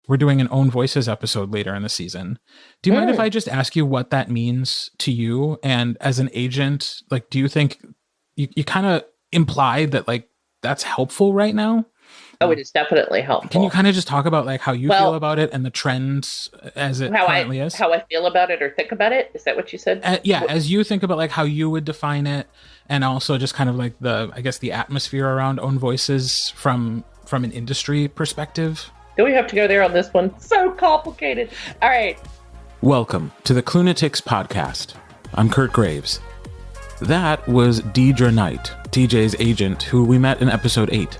We're doing an Own Voices episode later in the season. Do you mind if I just ask you what that means to you? And as an agent, like, do you think you kind of implied that like that's helpful right now? Oh, it is definitely helpful. Can you kind of just talk about like how you feel about it and the trends as it currently is? How I feel about it or think about it? Is that what you said? Yeah, as you think about like how you would define it, and also just kind of like the atmosphere around Own Voices from an industry perspective. Do we have to go there on this one? So complicated. All right. Welcome to the Klunatics podcast. I'm Kurt Graves. That was Deidre Knight, TJ's agent, who we met in episode 8.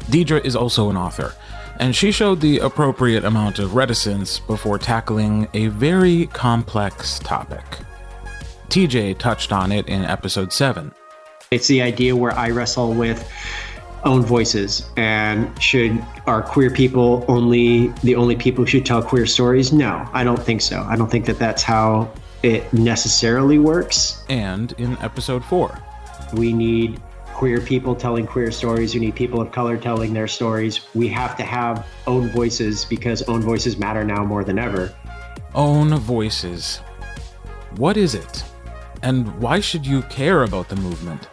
Deidre is also an author, and she showed the appropriate amount of reticence before tackling a very complex topic. TJ touched on it in episode 7. It's the idea where I wrestle with own voices, and are queer people the only people who should tell queer stories? No, I don't think so. I don't think that that's how it necessarily works. And in episode 4, we need queer people telling queer stories. We need people of color telling their stories. We have to have own voices because own voices matter now more than ever. Own voices. What is it? And why should you care about the movement?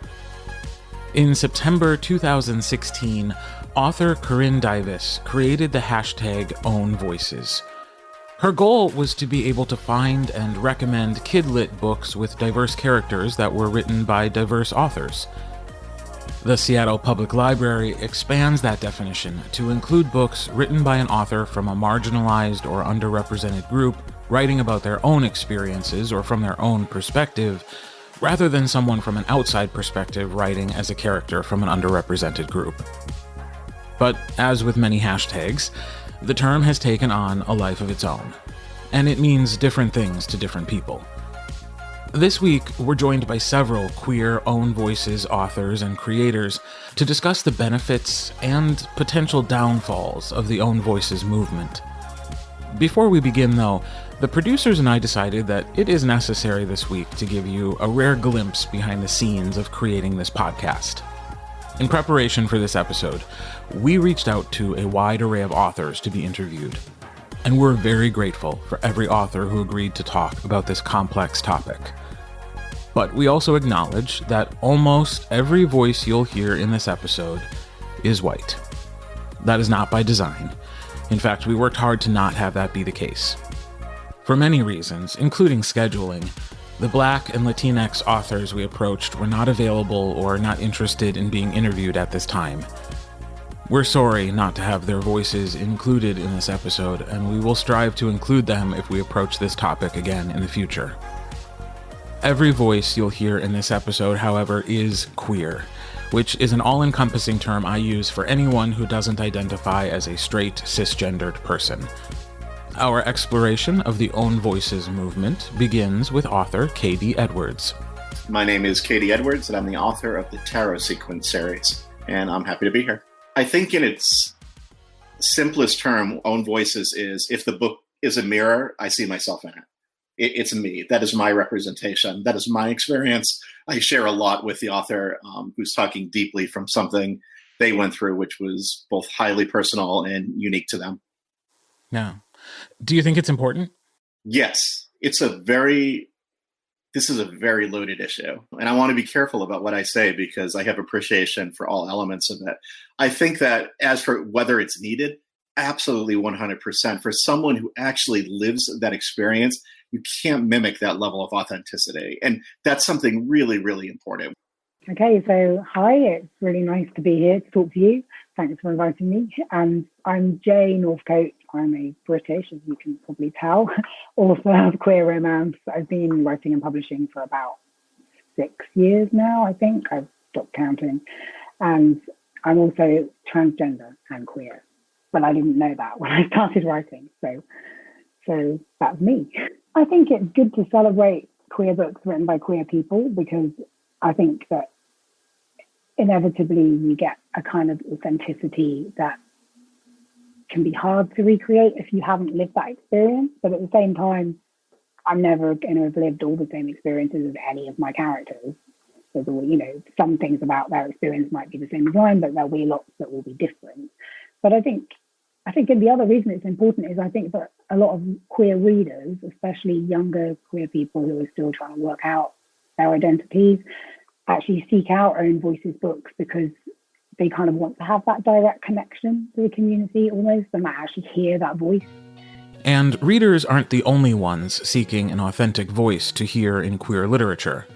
In September 2016, author Corinne Duyvis created the hashtag #OwnVoices. Her goal was to be able to find and recommend kidlit books with diverse characters that were written by diverse authors. The Seattle Public Library expands that definition to include books written by an author from a marginalized or underrepresented group writing about their own experiences or from their own perspective, rather than someone from an outside perspective writing as a character from an underrepresented group. But as with many hashtags, the term has taken on a life of its own, and it means different things to different people. This week, we're joined by several queer Own Voices authors and creators to discuss the benefits and potential downfalls of the Own Voices movement. Before we begin, though, the producers and I decided that it is necessary this week to give you a rare glimpse behind the scenes of creating this podcast. In preparation for this episode, we reached out to a wide array of authors to be interviewed, and we're very grateful for every author who agreed to talk about this complex topic. But we also acknowledge that almost every voice you'll hear in this episode is white. That is not by design. In fact, we worked hard to not have that be the case. For many reasons, including scheduling, the Black and Latinx authors we approached were not available or not interested in being interviewed at this time. We're sorry not to have their voices included in this episode, and we will strive to include them if we approach this topic again in the future. Every voice you'll hear in this episode, however, is queer, which is an all-encompassing term I use for anyone who doesn't identify as a straight, cisgendered person. Our exploration of the Own Voices movement begins with author Katie Edwards. My name is Katie Edwards, and I'm the author of the Tarot Sequence series, and I'm happy to be here. I think in its simplest term, Own Voices is, if the book is a mirror, I see myself in it. It's me. That is my representation. That is my experience. I share a lot with the author who's talking deeply from something they went through, which was both highly personal and unique to them. Yeah. Do you think it's important? Yes. This is a very loaded issue. And I want to be careful about what I say because I have appreciation for all elements of it. I think that as for whether it's needed, absolutely 100%. For someone who actually lives that experience, you can't mimic that level of authenticity. And that's something really, really important. Okay, so hi, it's really nice to be here to talk to you. Thanks for inviting me. And I'm Jay Northcote. I'm a British, as you can probably tell, author of queer romance. I've been writing and publishing for about 6 years now, I think. I've stopped counting. And I'm also transgender and queer. But I didn't know that when I started writing. So that's me. I think it's good to celebrate queer books written by queer people because I think that inevitably you get a kind of authenticity that can be hard to recreate if you haven't lived that experience. But at the same time, I'm never going to have lived all the same experiences as any of my characters. There's all, some things about their experience might be the same as mine, but there'll be lots that will be different. But I think I think the other reason it's important is I think that a lot of queer readers, especially younger queer people who are still trying to work out their identities, actually seek out Own Voices books because they kind of want to have that direct connection to the community almost, and actually hear that voice. And readers aren't the only ones seeking an authentic voice to hear in queer literature.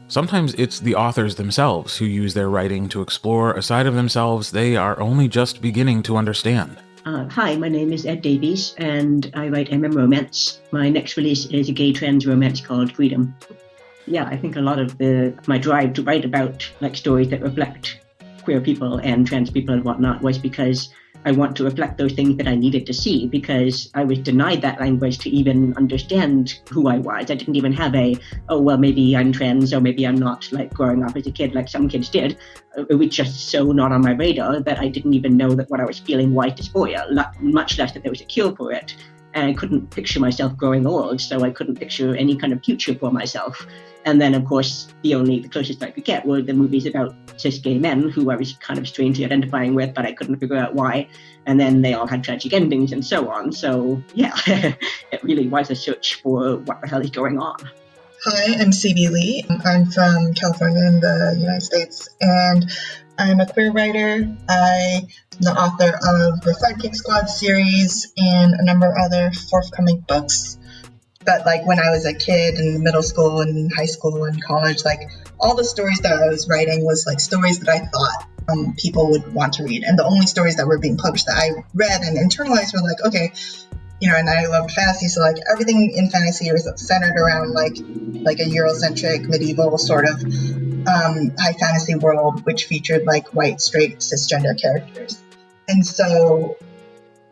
Sometimes it's the authors themselves who use their writing to explore a side of themselves they are only just beginning to understand. Hi, my name is Ed Davies, and I write romance. My next release is a gay trans romance called Freedom. Yeah, I think a lot of my drive to write about stories that reflect queer people and trans people and whatnot was because I want to reflect those things that I needed to see, because I was denied that language to even understand who I was. I didn't even have maybe I'm trans or maybe I'm not, growing up as a kid like some kids did. It was just so not on my radar that I didn't even know that what I was feeling was dysphoria, much less that there was a cure for it. And I couldn't picture myself growing old, so I couldn't picture any kind of future for myself. And then, of course, the closest I could get were the movies about cis gay men who I was kind of strangely identifying with, but I couldn't figure out why. And then they all had tragic endings and so on. So, yeah, it really was a search for what the hell is going on. Hi, I'm C.B. Lee. I'm from California in the United States, and I'm a queer writer. I'm the author of the Sidekick Squad series and a number of other forthcoming books. But when I was a kid in middle school and high school and college, all the stories that I was writing was stories that I thought people would want to read. And the only stories that were being published that I read and internalized were okay, and I loved fantasy. So everything in fantasy was centered around like a Eurocentric medieval sort of high fantasy world, which featured white, straight, cisgender characters. And so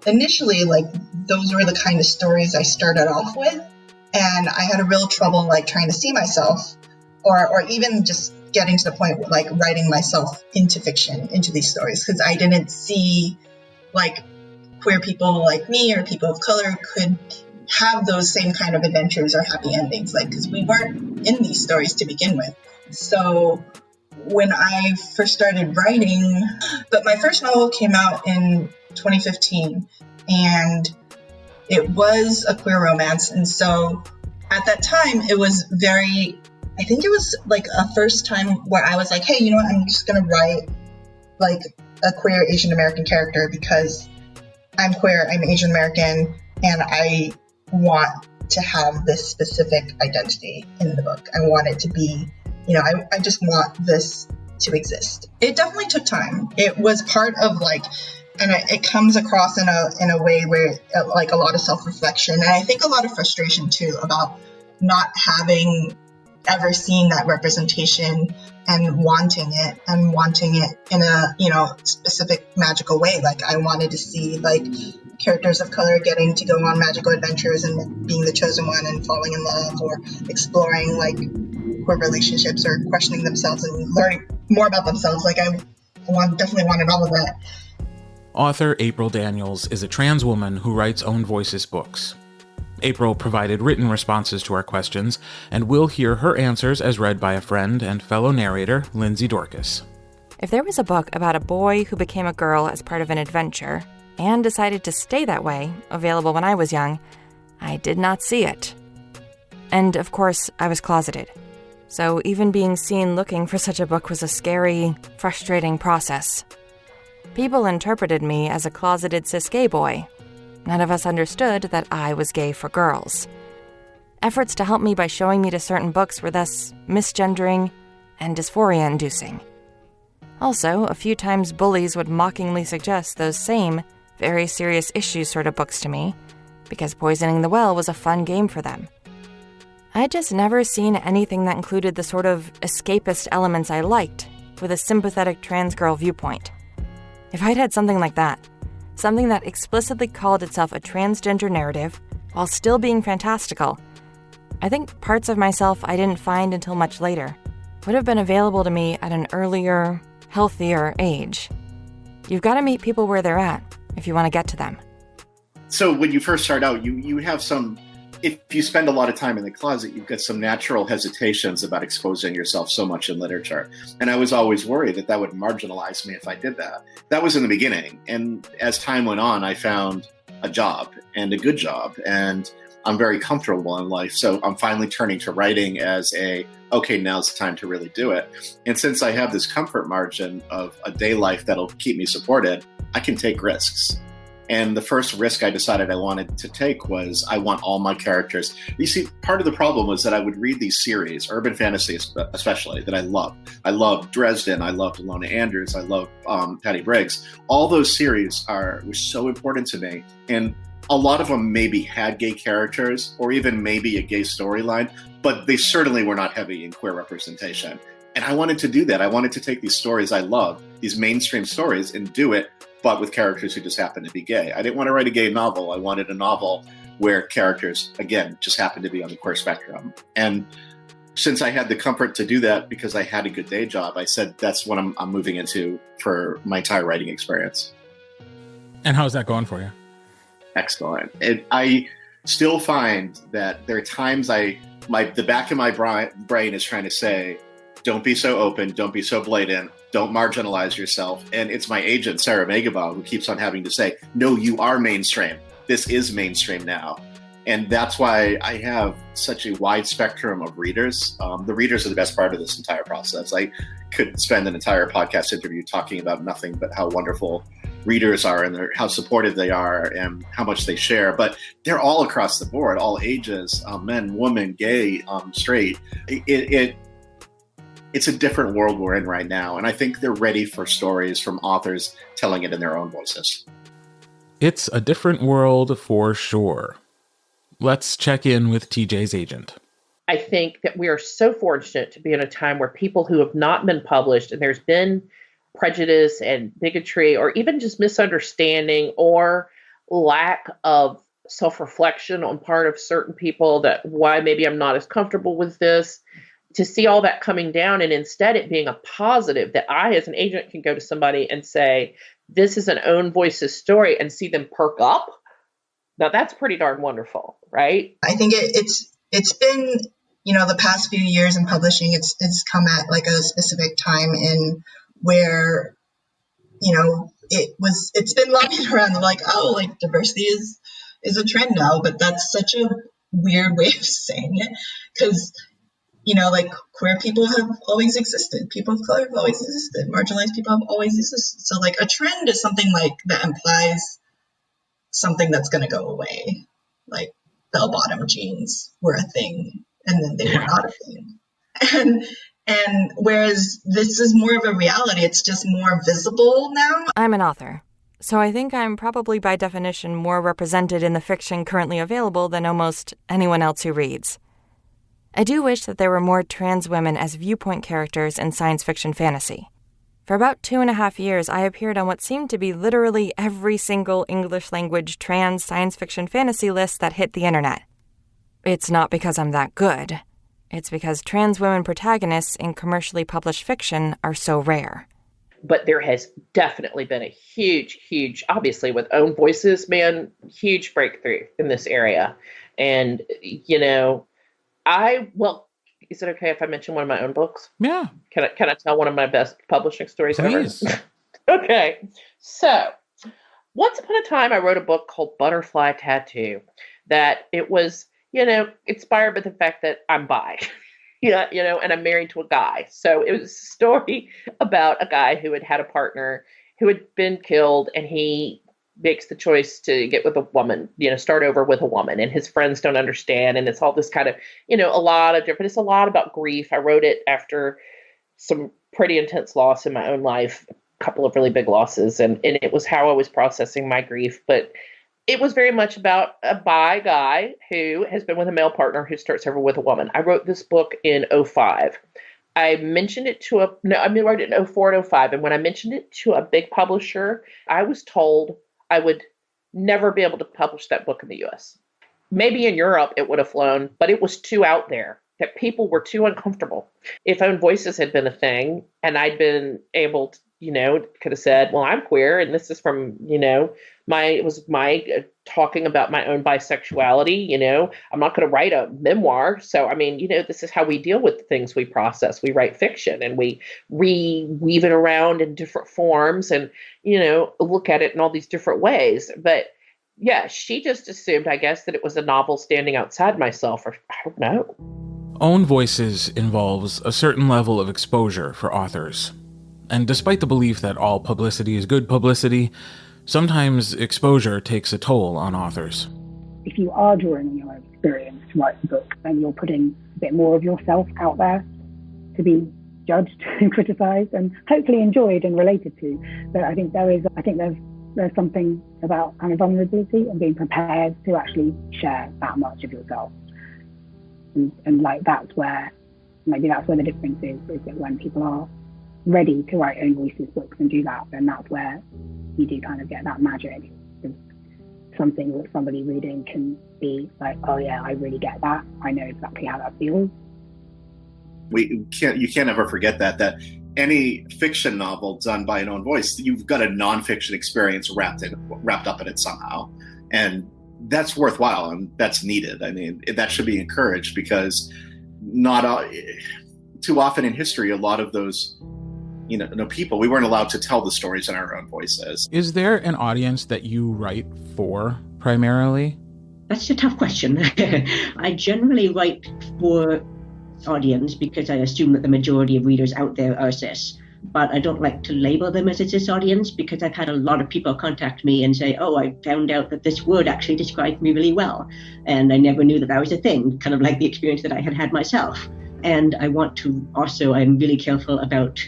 initially, those were the kind of stories I started off with. And I had a real trouble trying to see myself or even just getting to the point where writing myself into fiction, into these stories, because I didn't see queer people like me or people of color could have those same kind of adventures or happy endings, because we weren't in these stories to begin with. So when I first started writing, but my first novel came out in 2015, and it was a queer romance. And so at that time, it was I think it was a first time where I was hey, you know what, I'm just going to write a queer Asian American character because I'm queer, I'm Asian American, and I want to have this specific identity in the book. I want it to be, I just want this to exist. It definitely took time. It was part of and it comes across in a way where a lot of self-reflection, and I think a lot of frustration too about not having ever seen that representation and wanting it in a specific magical way. I wanted to see characters of color getting to go on magical adventures and being the chosen one and falling in love or exploring queer relationships or questioning themselves and learning more about themselves. I definitely wanted all of that. Author April Daniels is a trans woman who writes Own Voices books. April provided written responses to our questions, and we'll hear her answers as read by a friend and fellow narrator, Lindsay Dorcas. If there was a book about a boy who became a girl as part of an adventure and decided to stay that way, available when I was young, I did not see it. And, of course, I was closeted. So even being seen looking for such a book was a scary, frustrating process. People interpreted me as a closeted cis gay boy. None of us understood that I was gay for girls. Efforts to help me by showing me to certain books were thus misgendering and dysphoria-inducing. Also, a few times bullies would mockingly suggest those same, very serious issues sort of books to me, because Poisoning the Well was a fun game for them. I'd just never seen anything that included the sort of escapist elements I liked, with a sympathetic trans girl viewpoint. If I'd had something like that, something that explicitly called itself a transgender narrative, while still being fantastical, I think parts of myself I didn't find until much later would have been available to me at an earlier, healthier age. You've got to meet people where they're at if you want to get to them. So when you first start out, you have some if you spend a lot of time in the closet, you've got some natural hesitations about exposing yourself so much in literature. And I was always worried that that would marginalize me if I did that. That was in the beginning. And as time went on, I found a job, and a good job. And I'm very comfortable in life. So I'm finally turning to writing as okay, now's the time to really do it. And since I have this comfort margin of a day life that'll keep me supported, I can take risks. And the first risk I decided I wanted to take was I want all my characters. You see, part of the problem was that I would read these series, urban fantasy especially, that I love. I love Dresden. I loved Ilona Anders. I love Patty Briggs. All those series were so important to me. And a lot of them maybe had gay characters or even maybe a gay storyline, but they certainly were not heavy in queer representation. And I wanted to do that. I wanted to take these stories I love, these mainstream stories, and do it, but with characters who just happen to be gay. I didn't want to write a gay novel. I wanted a novel where characters, again, just happened to be on the queer spectrum. And since I had the comfort to do that because I had a good day job, I said that's what I'm moving into for my entire writing experience. And how's that going for you? Excellent. I still find that there are times the back of my brain is trying to say, don't be so open, don't be so blatant, don't marginalize yourself. And it's my agent, Sarah Megabal, who keeps on having to say, no, you are mainstream. This is mainstream now. And that's why I have such a wide spectrum of readers. The readers are the best part of this entire process. I could spend an entire podcast interview talking about nothing but how wonderful readers are and how supportive they are and how much they share. But they're all across the board, all ages, men, women, gay, straight. It's a different world we're in right now. And I think they're ready for stories from authors telling it in their own voices. It's a different world for sure. Let's check in with TJ's agent. I think that we are so fortunate to be in a time where people who have not been published, and there's been prejudice and bigotry or even just misunderstanding or lack of self-reflection on part of certain people, that why maybe I'm not as comfortable with this, to see all that coming down and instead it being a positive that I as an agent can go to somebody and say, this is an own voices story, and see them perk up. Now that's pretty darn wonderful, right? I think it's been, the past few years in publishing, it's come at like a specific time in where, it's been lobbied around like, oh, like diversity is a trend now, but that's such a weird way of saying it, because like queer people have always existed, people of color have always existed, marginalized people have always existed. So like a trend is something like that implies something that's going to go away. Like bell-bottom jeans were a thing and then they were not a thing. And whereas this is more of a reality, it's just more visible now. I'm an author, so I think I'm probably by definition more represented in the fiction currently available than almost anyone else who reads. I do wish that there were more trans women as viewpoint characters in science fiction fantasy. For about 2.5 years, I appeared on what seemed to be literally every single English-language trans science fiction fantasy list that hit the internet. It's not because I'm that good. It's because trans women protagonists in commercially published fiction are so rare. But there has definitely been a huge, obviously with own voices, man, huge breakthrough in this area. And, is it okay if I mention one of my own books? Yeah. Can I tell one of my best publishing stories Please. ever? Okay. So, once upon a time, I wrote a book called Butterfly Tattoo. That it was, inspired by the fact that I'm bi. And I'm married to a guy. So it was a story about a guy who had had a partner who had been killed, and he makes the choice to get with a woman, start over with a woman, and his friends don't understand. And it's all this kind of, it's a lot about grief. I wrote it after some pretty intense loss in my own life, a couple of really big losses. And it was how I was processing my grief. But it was very much about a bi guy who has been with a male partner who starts over with a woman. I wrote this book in 2005. I mentioned it I wrote it in 2004 and 2005. And when I mentioned it to a big publisher, I was told I would never be able to publish that book in the US. Maybe in Europe it would have flown, but it was too out there, that people were too uncomfortable. If Own Voices had been a thing and I'd been able to, could have said, well, I'm queer and this is from, it was my talking about my own bisexuality. I'm not going to write a memoir. So, I mean, this is how we deal with the things we process. We write fiction and we weave it around in different forms and, look at it in all these different ways. But yeah, she just assumed, I guess, that it was a novel standing outside myself, or I don't know. Own Voices involves a certain level of exposure for authors. And despite the belief that all publicity is good publicity, sometimes exposure takes a toll on authors. If you are drawing on your own experience to write the book, then you're putting a bit more of yourself out there to be judged and criticized and hopefully enjoyed and related to. But I think there's something about kind of vulnerability and being prepared to actually share that much of yourself. And like that's where the difference is that when people are ready to write Own Voices books and do that, then that's where you do kind of get that magic of something that somebody reading can be like, oh yeah, I really get that. I know exactly how that feels. You can't ever forget that any fiction novel done by an own voice, you've got a nonfiction experience wrapped up in it somehow. And that's worthwhile and that's needed. I mean, that should be encouraged because too often in history, a lot of those people, we weren't allowed to tell the stories in our own voices. Is there an audience that you write for primarily? That's a tough question. I generally write for audience because I assume that the majority of readers out there are cis. But I don't like to label them as a cis audience because I've had a lot of people contact me and say, oh, I found out that this word actually described me really well. And I never knew that was a thing, kind of like the experience that I had myself. And I'm really careful about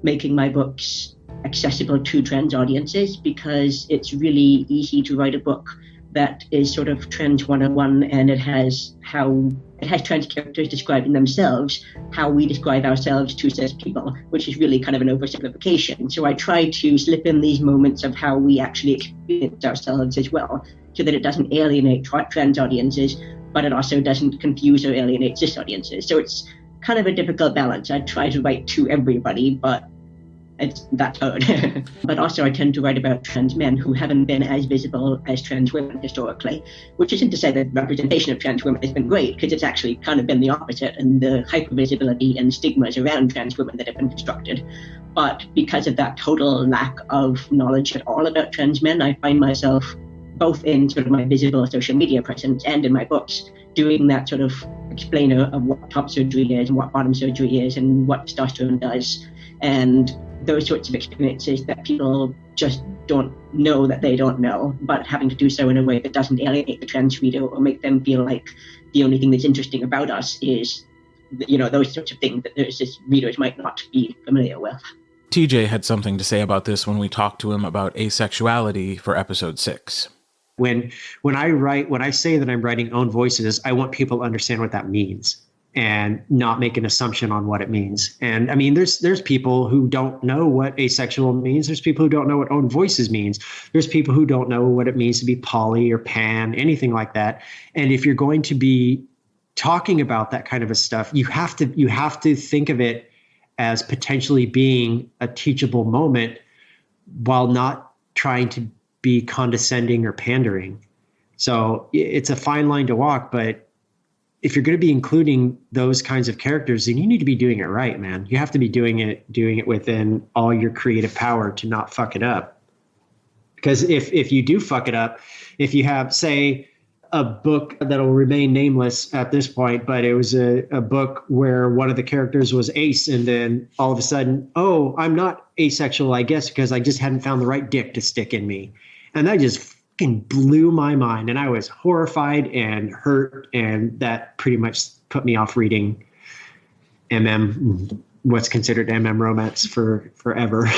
making my books accessible to trans audiences because it's really easy to write a book that is sort of trans 101 and it has trans characters describing themselves, how we describe ourselves to cis people, which is really kind of an oversimplification. So I try to slip in these moments of how we actually experience ourselves as well, so that it doesn't alienate trans audiences, but it also doesn't confuse or alienate cis audiences. So it's kind of a difficult balance. I try to write to everybody, but that's hard. But also I tend to write about trans men who haven't been as visible as trans women historically, which isn't to say that representation of trans women has been great, because it's actually kind of been the opposite, and the hypervisibility and stigmas around trans women that have been constructed. But because of that total lack of knowledge at all about trans men, I find myself both in sort of my visible social media presence and in my books doing that sort of explainer of what top surgery is and what bottom surgery is and what testosterone does, and those sorts of experiences that people just don't know that they don't know, but having to do so in a way that doesn't alienate the trans reader or make them feel like the only thing that's interesting about us is, those sorts of things that there's just readers might not be familiar with. TJ had something to say about this when we talked to him about asexuality for episode 6. When I say that I'm writing Own Voices, I want people to understand what that means and not make an assumption on what it means. And I mean, there's people who don't know what asexual means. There's people who don't know what Own Voices means. There's people who don't know what it means to be poly or pan, anything like that. And if you're going to be talking about that kind of a stuff, you have to think of it as potentially being a teachable moment while not trying to be condescending or pandering. So it's a fine line to walk, but if you're going to be including those kinds of characters, then you need to be doing it right, man. You have to be doing it within all your creative power to not fuck it up. Because if you do fuck it up, if you have, say, a book that'll remain nameless at this point, but it was a book where one of the characters was ace, and then all of a sudden, oh, I'm not asexual, I guess, because I just hadn't found the right dick to stick in me. And that just fucking blew my mind, and I was horrified and hurt, and that pretty much put me off reading what's considered romance forever.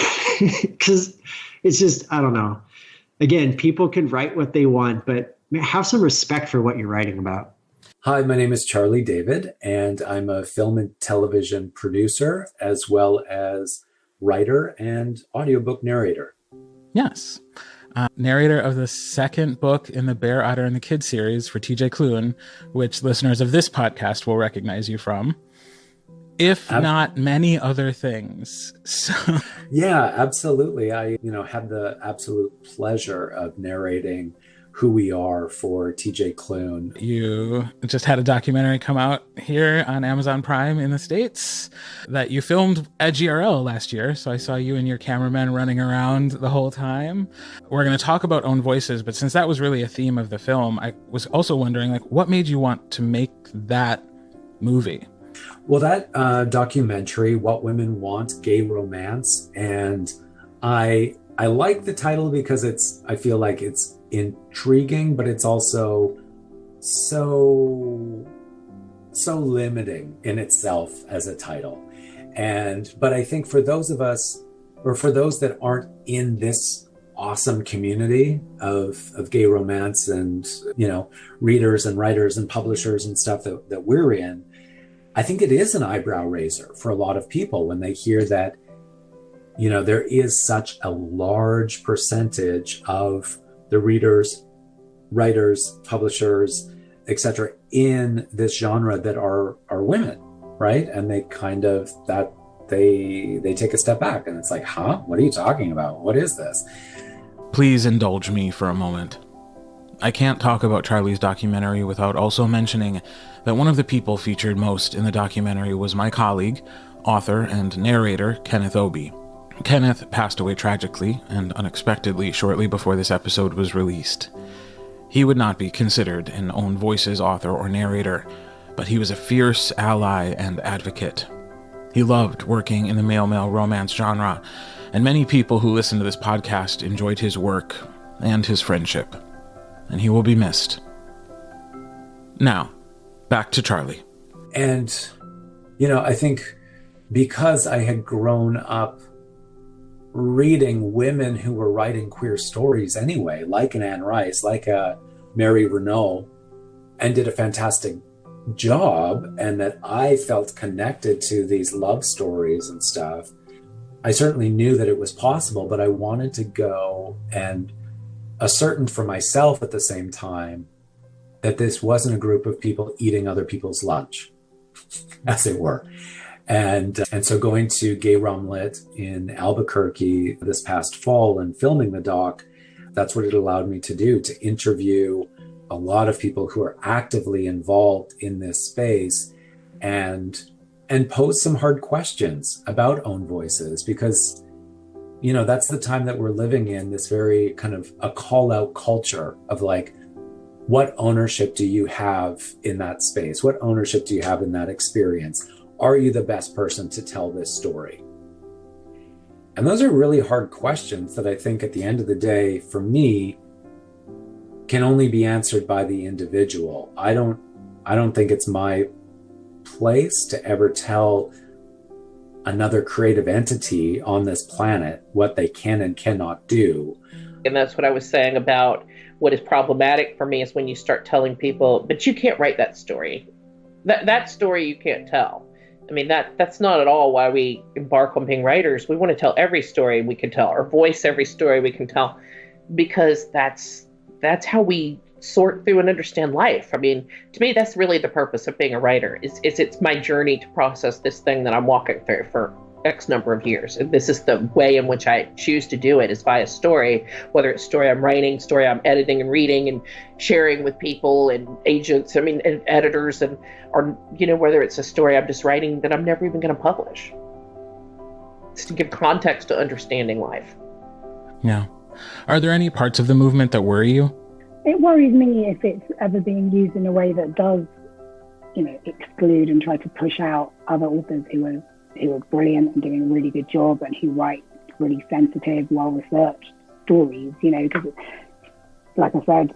Because it's just, I don't know. Again, people can write what they want, but have some respect for what you're writing about. Hi, my name is Charlie David, and I'm a film and television producer, as well as writer and audiobook narrator. Yes. Narrator of the second book in the Bear, Otter, and the Kid series for TJ Klune, which listeners of this podcast will recognize you from, if not many other things. So. Yeah, absolutely. I, had the absolute pleasure of narrating who we are for TJ Klune. You just had a documentary come out here on Amazon Prime in the States that you filmed at GRL last year. So I saw you and your cameraman running around the whole time. We're going to talk about Own Voices, but since that was really a theme of the film, I was also wondering, like, what made you want to make that movie? Well, that documentary, What Women Want, Gay Romance, and I like the title because I feel like it's intriguing, but it's also so limiting in itself as a title. But I think for those of us, or for those that aren't in this awesome community of gay romance and, readers and writers and publishers and stuff that we're in, I think it is an eyebrow raiser for a lot of people when they hear that, there is such a large percentage of the readers, writers, publishers, etc., in this genre that are women, right? And they kind of they take a step back and it's like, huh? What are you talking about? What is this? Please indulge me for a moment. I can't talk about Charlie's documentary without also mentioning that one of the people featured most in the documentary was my colleague, author and narrator, Kenneth Obie. Kenneth passed away tragically and unexpectedly shortly before this episode was released. He would not be considered an Own Voices author or narrator, but he was a fierce ally and advocate. He loved working in the male-male romance genre, and many people who listen to this podcast enjoyed his work and his friendship, and he will be missed. Now, back to Charlie. And, I think because I had grown up reading women who were writing queer stories anyway, like an Anne Rice, like a Mary Renault, and did a fantastic job, and that I felt connected to these love stories and stuff, I certainly knew that it was possible, but I wanted to go and ascertain for myself at the same time that this wasn't a group of people eating other people's lunch, as it were. And so going to Gay Rom Lit in Albuquerque this past fall and filming the doc, that's what it allowed me to do, to interview a lot of people who are actively involved in this space and pose some hard questions about Own Voices, because, that's the time that we're living in, this very kind of a call out culture of like, what ownership do you have in that space? What ownership do you have in that experience? Are you the best person to tell this story? And those are really hard questions that I think at the end of the day, for me, can only be answered by the individual. I don't think it's my place to ever tell another creative entity on this planet what they can and cannot do. And that's what I was saying about what is problematic for me is when you start telling people, but you can't write that story. That story you can't tell. I mean, that's not at all why we embark on being writers. We want to tell every story we can tell, or voice every story we can tell, because that's how we sort through and understand life. I mean, to me, that's really the purpose of being a writer. It's my journey to process this thing that I'm walking through for X number of years. And this is the way in which I choose to do it, is via story, whether it's story I'm writing, story I'm editing and reading and sharing with people and agents, and editors, or whether it's a story I'm just writing that I'm never even going to publish. It's to give context to understanding life. Yeah. Are there any parts of the movement that worry you? It worries me if it's ever being used in a way that does, exclude and try to push out other authors who are brilliant and doing a really good job and who write really sensitive, well-researched stories, because like I said,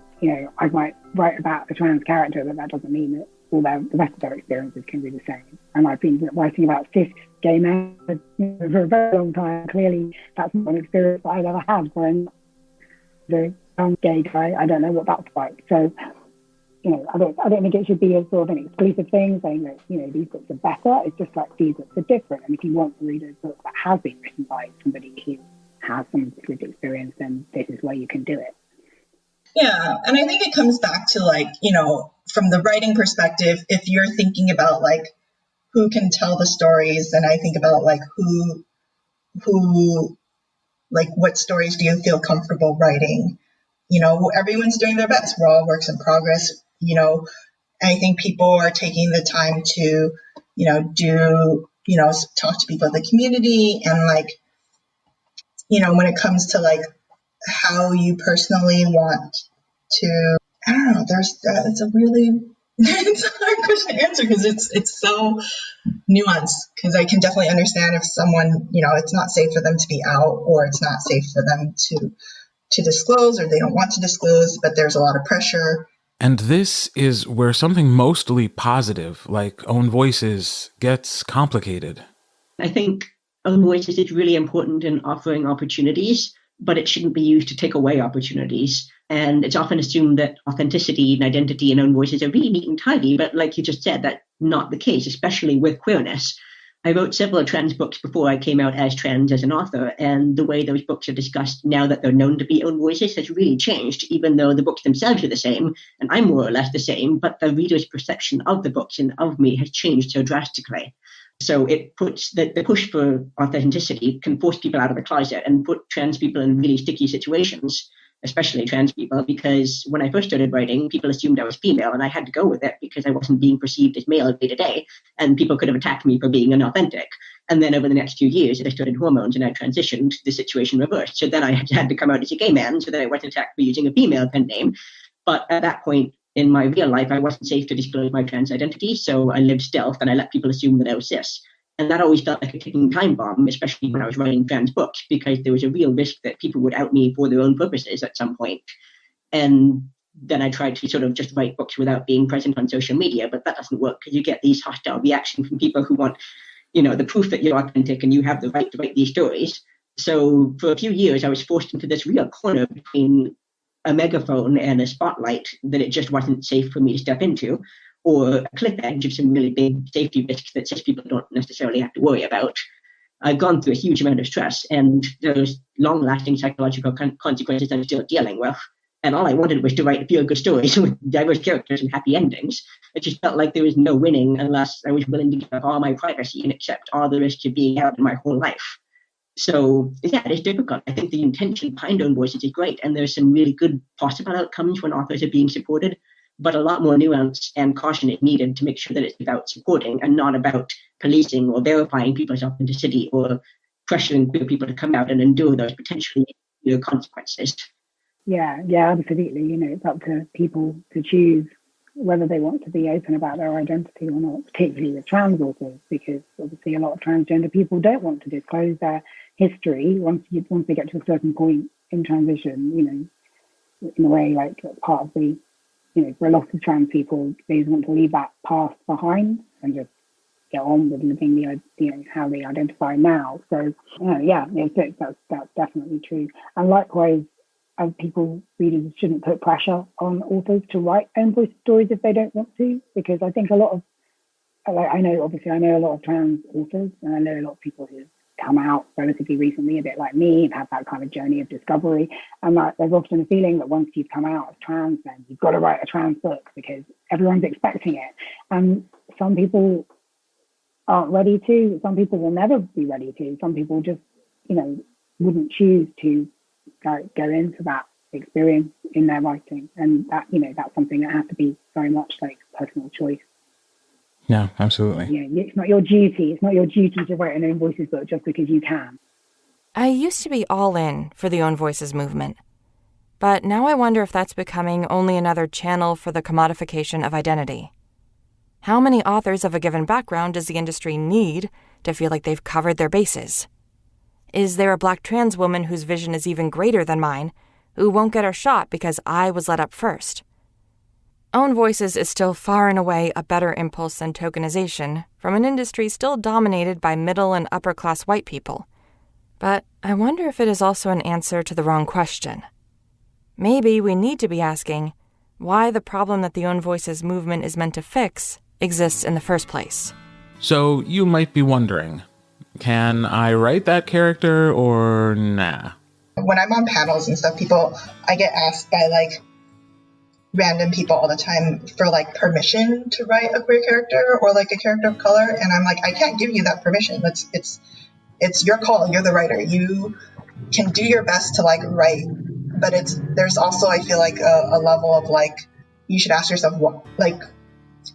I might write about a trans character, but that doesn't mean that the rest of their experiences can be the same. And I've been writing about cis gay men for a very long time. Clearly, that's not an experience that I've ever had growing up. The young gay guy, I don't know what that's like. So, I don't think it should be a sort of an exclusive thing saying that, these books are better. It's just like these books are different. And if you want to read a book that has been written by somebody who has some lived experience, then this is where you can do it. Yeah, and I think it comes back to from the writing perspective, if you're thinking about who can tell the stories, and I think about who what stories do you feel comfortable writing? everyone's doing their best. We're all works in progress. I think people are taking the time to, talk to people in the community, and when it comes to how you personally want to, I don't know, it's a really, it's a hard question to answer because it's so nuanced, because I can definitely understand if someone, it's not safe for them to be out, or it's not safe for them to disclose, or they don't want to disclose, but there's a lot of pressure. And this is where something mostly positive, like own voices, gets complicated. I think own voices is really important in offering opportunities, but it shouldn't be used to take away opportunities. And it's often assumed that authenticity and identity and own voices are really neat and tidy, but like you just said, that's not the case, especially with queerness. I wrote several trans books before I came out as trans as an author, and the way those books are discussed now that they're known to be own voices has really changed, even though the books themselves are the same, and I'm more or less the same, but the reader's perception of the books and of me has changed so drastically. So it puts the push for authenticity can force people out of the closet and put trans people in really sticky situations, especially trans people, because when I first started writing, people assumed I was female, and I had to go with it because I wasn't being perceived as male day to day, and people could have attacked me for being inauthentic. And then over the next few years, as I started hormones and I transitioned, the situation reversed. So then I had to come out as a gay man so that I wasn't attacked for using a female pen name. But at that point in my real life, I wasn't safe to disclose my trans identity, so I lived stealth and I let people assume that I was cis. And that always felt like a ticking time bomb, especially when I was writing trans books, because there was a real risk that people would out me for their own purposes at some point. And then I tried to sort of just write books without being present on social media, but that doesn't work because you get these hostile reactions from people who want, the proof that you're authentic and you have the right to write these stories. So for a few years, I was forced into this real corner between a megaphone and a spotlight that it just wasn't safe for me to step into, or a cliff edge of some really big safety risks that cis people don't necessarily have to worry about. I've gone through a huge amount of stress, and those long-lasting psychological consequences I'm still dealing with. And all I wanted was to write feel-good stories with diverse characters and happy endings. It just felt like there was no winning unless I was willing to give up all my privacy and accept all the risks of being out in my whole life. So, yeah, it is difficult. I think the intention behind own voices is great, and there's some really good possible outcomes when authors are being supported. But a lot more nuance and caution is needed to make sure that it's about supporting and not about policing or verifying people's authenticity or pressuring queer people to come out and endure those potentially consequences. Yeah, absolutely. It's up to people to choose whether they want to be open about their identity or not, particularly with trans authors, because obviously a lot of transgender people don't want to disclose their history once they get to a certain point in transition, in a way, like part of the, for a lot of trans people, they just want to leave that past behind and just get on with living how they identify now. So, that's definitely true. And likewise, as readers shouldn't put pressure on authors to write own voice stories if they don't want to, because I think a lot of, I know a lot of trans authors, and I know a lot of people who've come out relatively recently, a bit like me, and had that kind of journey of discovery. And there's often a feeling that once you've come out as trans, then you've got to write a trans book because everyone's expecting it. And some people aren't ready to. Some people will never be ready to. Some people just, wouldn't choose to go into that experience in their writing. And that, that's something that has to be very much like personal choice. Yeah, absolutely. Yeah, it's not your duty. It's not your duty to write an own voices book just because you can. I used to be all in for the own voices movement, but now I wonder if that's becoming only another channel for the commodification of identity. How many authors of a given background does the industry need to feel like they've covered their bases? Is there a Black trans woman whose vision is even greater than mine, who won't get her shot because I was let up first? Own voices is still far and away a better impulse than tokenization from an industry still dominated by middle and upper class white people. But I wonder if it is also an answer to the wrong question. Maybe we need to be asking why the problem that the own voices movement is meant to fix exists in the first place. So you might be wondering, can I write that character or nah? When I'm on panels and stuff, I get asked by random people all the time for permission to write a queer character or a character of color, and I'm like, I can't give you that permission. It's your call. You're the writer. You can do your best to write but there's also, I feel like, a level of like, you should ask yourself what, like,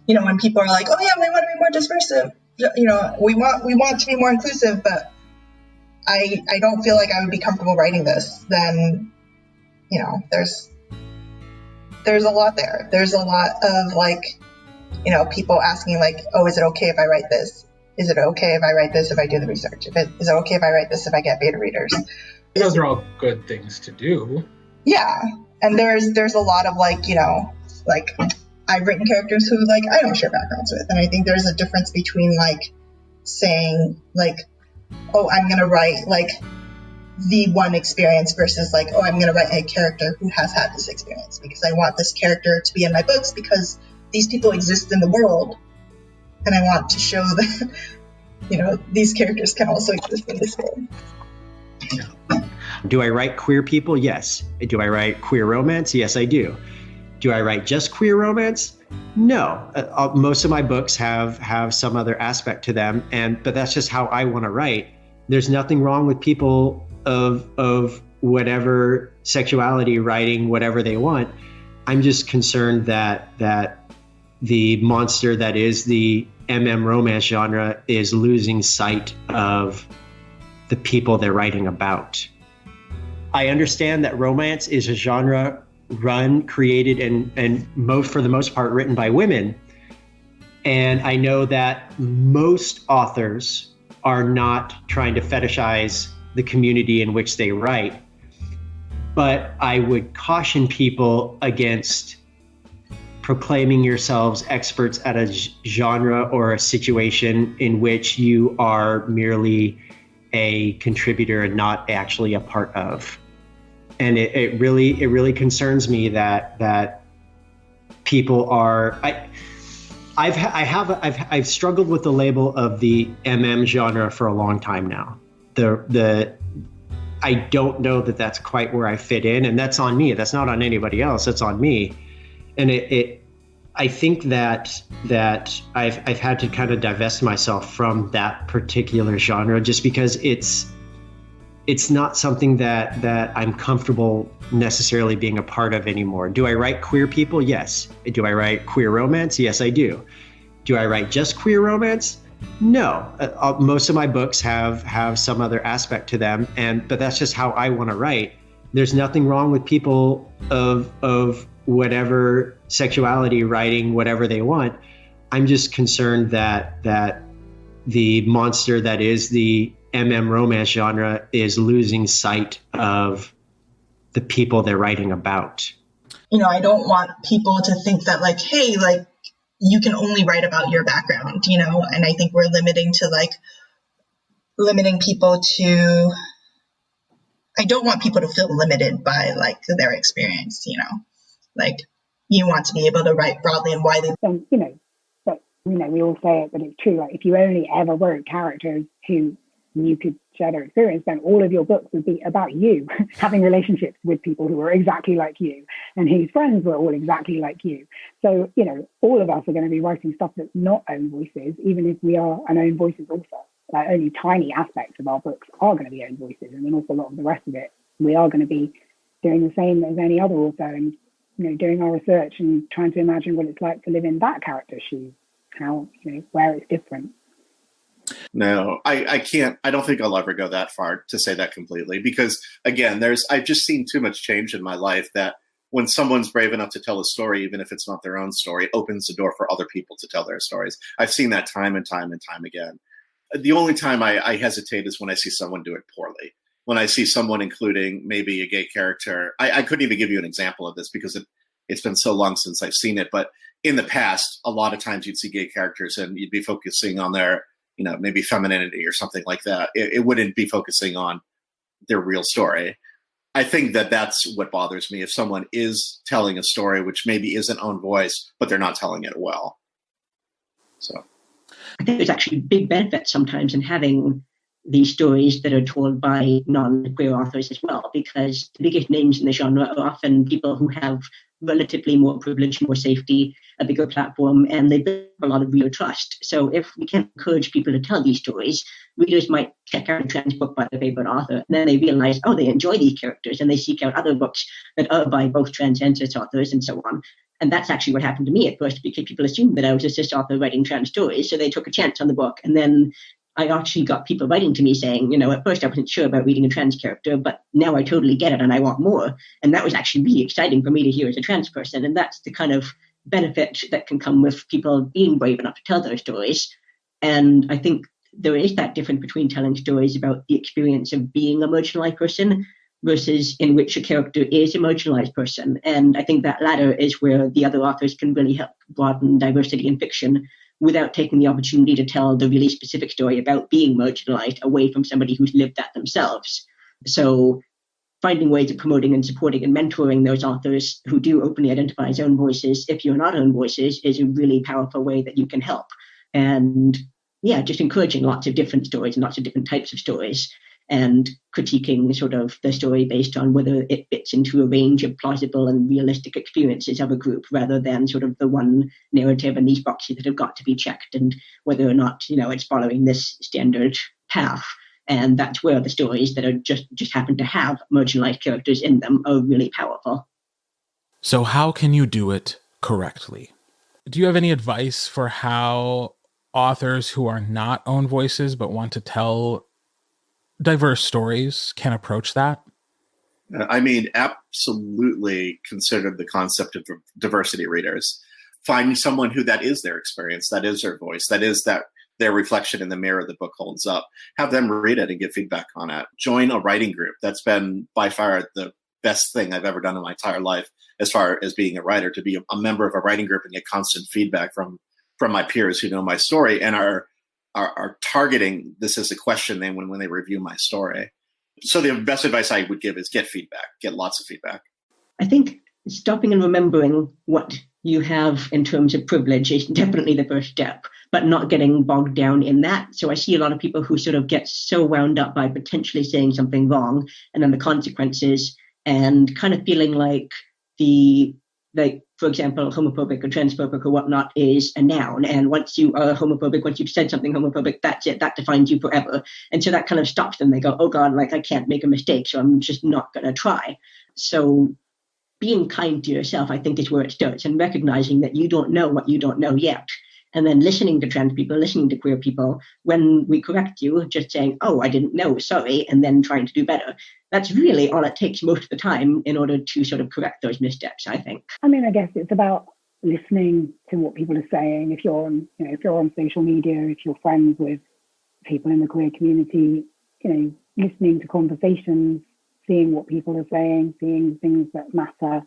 you know, when people are like, oh yeah, we want to be more dispersive, you know, we want to be more inclusive, but I don't feel like I would be comfortable writing this, then, you know, there's a lot there. There's a lot of like, you know, people asking like, oh, is it okay if I write this? Is it okay if I write this if I do the research? Is it okay if I write this if I get beta readers? Those are all good things to do. Yeah. And there's a lot of like, you know, like I've written characters who like I don't share backgrounds with. And I think there's a difference between like saying like, oh, I'm going to write like the one experience versus like, oh, I'm going to write a character who has had this experience because I want this character to be in my books because these people exist in the world. And I want to show that, you know, these characters can also exist in this world. Do I write queer people? Yes. Do I write queer romance? Yes, I do. Do I write just queer romance? No. Most of my books have some other aspect to them, but that's just how I want to write. There's nothing wrong with people of whatever sexuality writing whatever they want. I'm just concerned that the monster that is the romance genre is losing sight of the people they're writing about. I understand that romance is a genre created and for the most part written by women. And I know that most authors are not trying to fetishize the community in which they write. But I would caution people against proclaiming yourselves experts at a genre or a situation in which you are merely a contributor and not actually a part of. And it really concerns me that people are. I've struggled with the label of the genre for a long time now. I don't know that that's quite where I fit in, and that's on me. That's not on anybody else. That's on me. And I think that I've had to kind of divest myself from that particular genre just because it's not something that I'm comfortable necessarily being a part of anymore. Do I write queer people? Yes. Do I write queer romance? Yes, I do. Do I write just queer romance? No. Most of my books have some other aspect to them, but that's just how I want to write. There's nothing wrong with people of whatever sexuality writing whatever they want. I'm just concerned that the monster that is the romance genre is losing sight of the people they're writing about. You know, I don't want people to think that like, hey, like you can only write about your background, you know, and I think we're limiting people to, I don't want people to feel limited by like their experience, you know, like you want to be able to write broadly and widely. You know, but, you know, we all say it, but it's true. Like if you only ever wrote characters who you could share their experience, then all of your books would be about you having relationships with people who were exactly like you and whose friends were all exactly like you. So, you know, all of us are going to be writing stuff that's not own voices, even if we are an own voices also. Like only tiny aspects of our books are going to be own voices, and an awful lot of the rest of it, we are going to be doing the same as any other author and, you know, doing our research and trying to imagine what it's like to live in that character's shoes, how, you know, where it's different. No, I can't. I don't think I'll ever go that far to say that completely because, again, I've just seen too much change in my life that when someone's brave enough to tell a story, even if it's not their own story, it opens the door for other people to tell their stories. I've seen that time and time and time again. The only time I hesitate is when I see someone do it poorly. When I see someone including maybe a gay character, I couldn't even give you an example of this because it's been so long since I've seen it. But in the past, a lot of times you'd see gay characters and you'd be focusing on their, you know, maybe femininity or something like that. It wouldn't be focusing on their real story. I think that's what bothers me. If someone is telling a story, which maybe isn't own voice, but they're not telling it well. So I think there's actually big benefit sometimes in having these stories that are told by non-queer authors as well, because the biggest names in the genre are often people who have relatively more privilege, more safety, a bigger platform, and they build a lot of reader trust. So if we can encourage people to tell these stories, readers might check out a trans book by their favorite author, and then they realize, oh, they enjoy these characters, and they seek out other books that are by both trans and cis authors and so on. And that's actually what happened to me at first, because people assumed that I was a cis author writing trans stories, so they took a chance on the book. And then I actually got people writing to me saying, at first I wasn't sure about reading a trans character, but now I totally get it and I want more. And that was actually really exciting for me to hear as a trans person. And that's the kind of benefit that can come with people being brave enough to tell their stories. And I think there is that difference between telling stories about the experience of being a marginalized person versus in which a character is a marginalized person. And I think that latter is where the other authors can really help broaden diversity in fiction without taking the opportunity to tell the really specific story about being marginalized away from somebody who's lived that themselves. So finding ways of promoting and supporting and mentoring those authors who do openly identify as own voices, if you're not own voices, is a really powerful way that you can help. And just encouraging lots of different stories and lots of different types of stories, and critiquing sort of the story based on whether it fits into a range of plausible and realistic experiences of a group, rather than sort of the one narrative and these boxes that have got to be checked, and whether or not, it's following this standard path. And that's where the stories that are just happen to have marginalized characters in them are really powerful. So how can you do it correctly? Do you have any advice for how authors who are not own voices but want to tell diverse stories can approach that? I mean, absolutely consider the concept of diversity readers. Find someone who that is their experience, that is their voice, that is their reflection in the mirror the book holds up. Have them read it and give feedback on it. Join a writing group. That's been by far the best thing I've ever done in my entire life as far as being a writer, to be a member of a writing group and get constant feedback from my peers who know my story and are targeting this as a question then when they review my story. So the best advice I would give is get feedback, get lots of feedback. I think stopping and remembering what you have in terms of privilege is definitely the first step, but not getting bogged down in that. So I see a lot of people who sort of get so wound up by potentially saying something wrong and then the consequences, and kind of feeling like for example, homophobic or transphobic or whatnot is a noun. And once you are homophobic, once you've said something homophobic, that's it. That defines you forever. And so that kind of stops them. They go, oh God, I can't make a mistake, so I'm just not going to try. So being kind to yourself, I think, is where it starts, and recognizing that you don't know what you don't know yet. And then listening to trans people, listening to queer people, when we correct you, just saying, oh, I didn't know, sorry, and then trying to do better. That's really all it takes most of the time in order to sort of correct those missteps, I think. I mean, I guess it's about listening to what people are saying. If you're on social media, if you're friends with people in the queer community, listening to conversations, seeing what people are saying, seeing things that matter,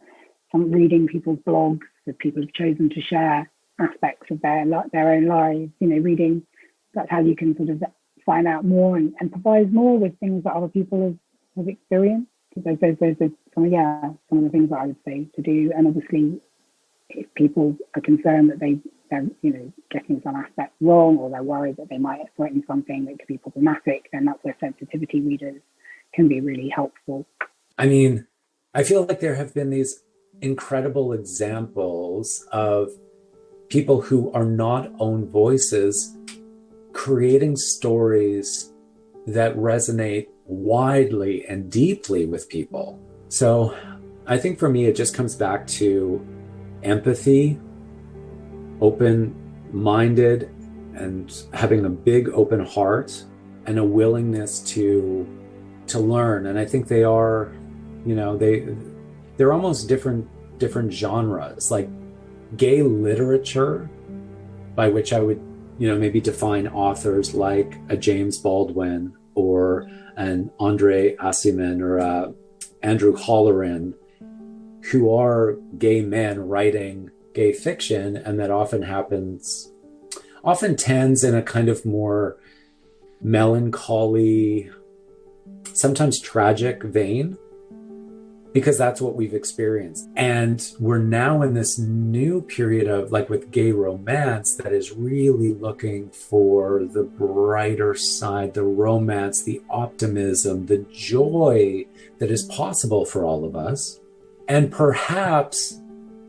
reading people's blogs that people have chosen to share aspects of their own lives, reading. That's how you can sort of find out more and empathize more with things that other people have experienced. Those are some of the things that I would say to do. And obviously, if people are concerned that they're getting some aspect wrong, or they're worried that they might have written something that could be problematic, then that's where sensitivity readers can be really helpful. I mean, I feel like there have been these incredible examples of people who are not own voices creating stories that resonate widely and deeply with people. So I think for me, it just comes back to empathy, open-minded, and having a big open heart and a willingness to learn. And I think they are, they're almost different genres, like gay literature, by which I would, maybe define authors like a James Baldwin or an Andre Aciman or Andrew Holleran, who are gay men writing gay fiction, and that often tends in a kind of more melancholy, sometimes tragic vein, because that's what we've experienced. And we're now in this new period of, with gay romance, that is really looking for the brighter side, the romance, the optimism, the joy that is possible for all of us. And perhaps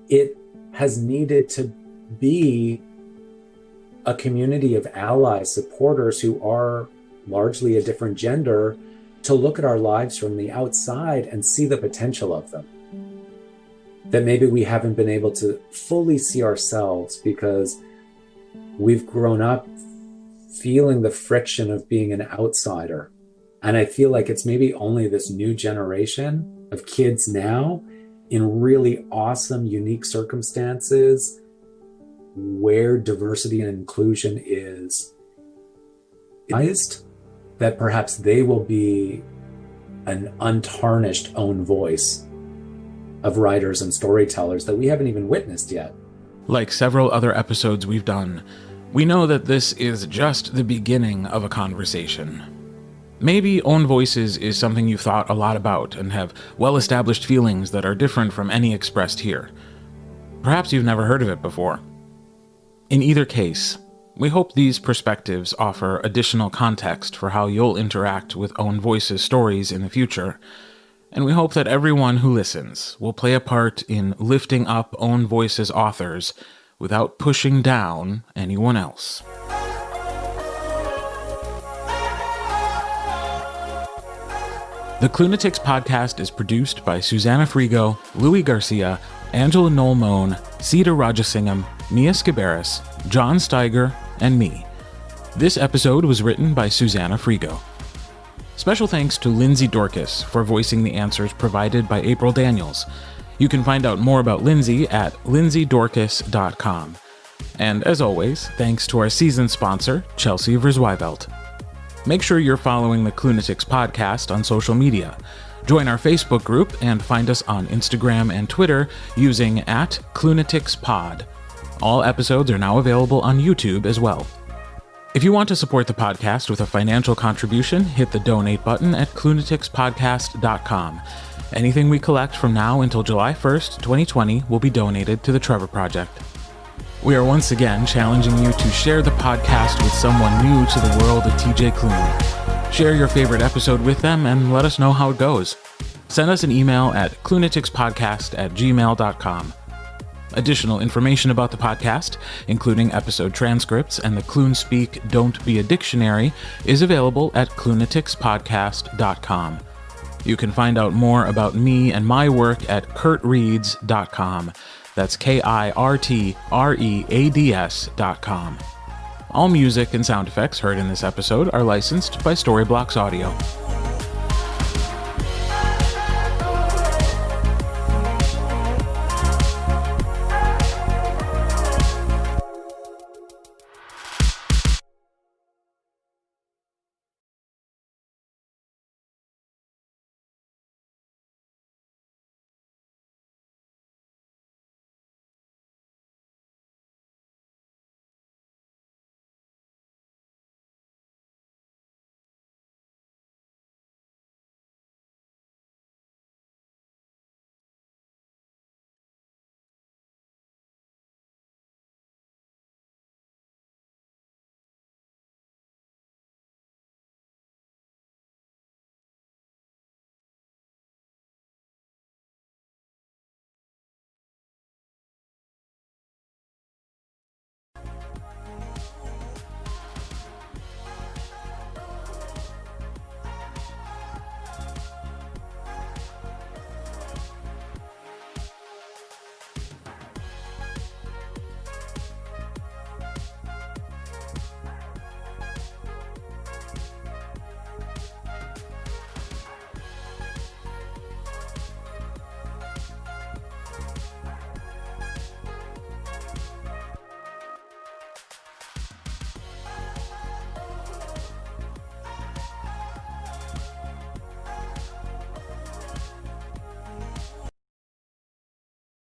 it has needed to be a community of allies, supporters who are largely a different gender, to look at our lives from the outside and see the potential of them. That maybe we haven't been able to fully see ourselves because we've grown up feeling the friction of being an outsider. And I feel like it's maybe only this new generation of kids now in really awesome, unique circumstances where diversity and inclusion is realized, that perhaps they will be an untarnished own voice of writers and storytellers that we haven't even witnessed yet. Like several other episodes we've done, we know that this is just the beginning of a conversation. Maybe own voices is something you've thought a lot about and have well-established feelings that are different from any expressed here. Perhaps you've never heard of it before. In either case, we hope these perspectives offer additional context for how you'll interact with Own Voices stories in the future, and we hope that everyone who listens will play a part in lifting up Own Voices authors without pushing down anyone else. The Klunatics podcast is produced by Susannah Frigo, Louis Garcia, Angela Noll Mohn, Sita Rajasingham, Mia Sciberras, John Steiger, and me. This episode was written by Susannah Frigo. Special thanks to Lindsay Dorcas for voicing the answers provided by April Daniels. You can find out more about Lindsay at lindsaydorcas.com. And as always, thanks to our season sponsor, Chelsea Verzweivelt. Make sure you're following the Klunatics podcast on social media. Join our Facebook group and find us on Instagram and Twitter using @KlunaticsPod. All episodes are now available on YouTube as well. If you want to support the podcast with a financial contribution, hit the donate button at Klunaticspodcast.com. Anything we collect from now until July 1st, 2020 will be donated to the Trevor Project. We are once again challenging you to share the podcast with someone new to the world of TJ Klune. Share your favorite episode with them and let us know how it goes. Send us an email at klunaticspodcast@gmail.com. Additional information about the podcast, including episode transcripts and the Clune Speak Don't Be a Dictionary, is available at klunaticspodcast.com. You can find out more about me and my work at kirtreads.com. That's KIRTREADS.com. All music and sound effects heard in this episode are licensed by Storyblocks Audio.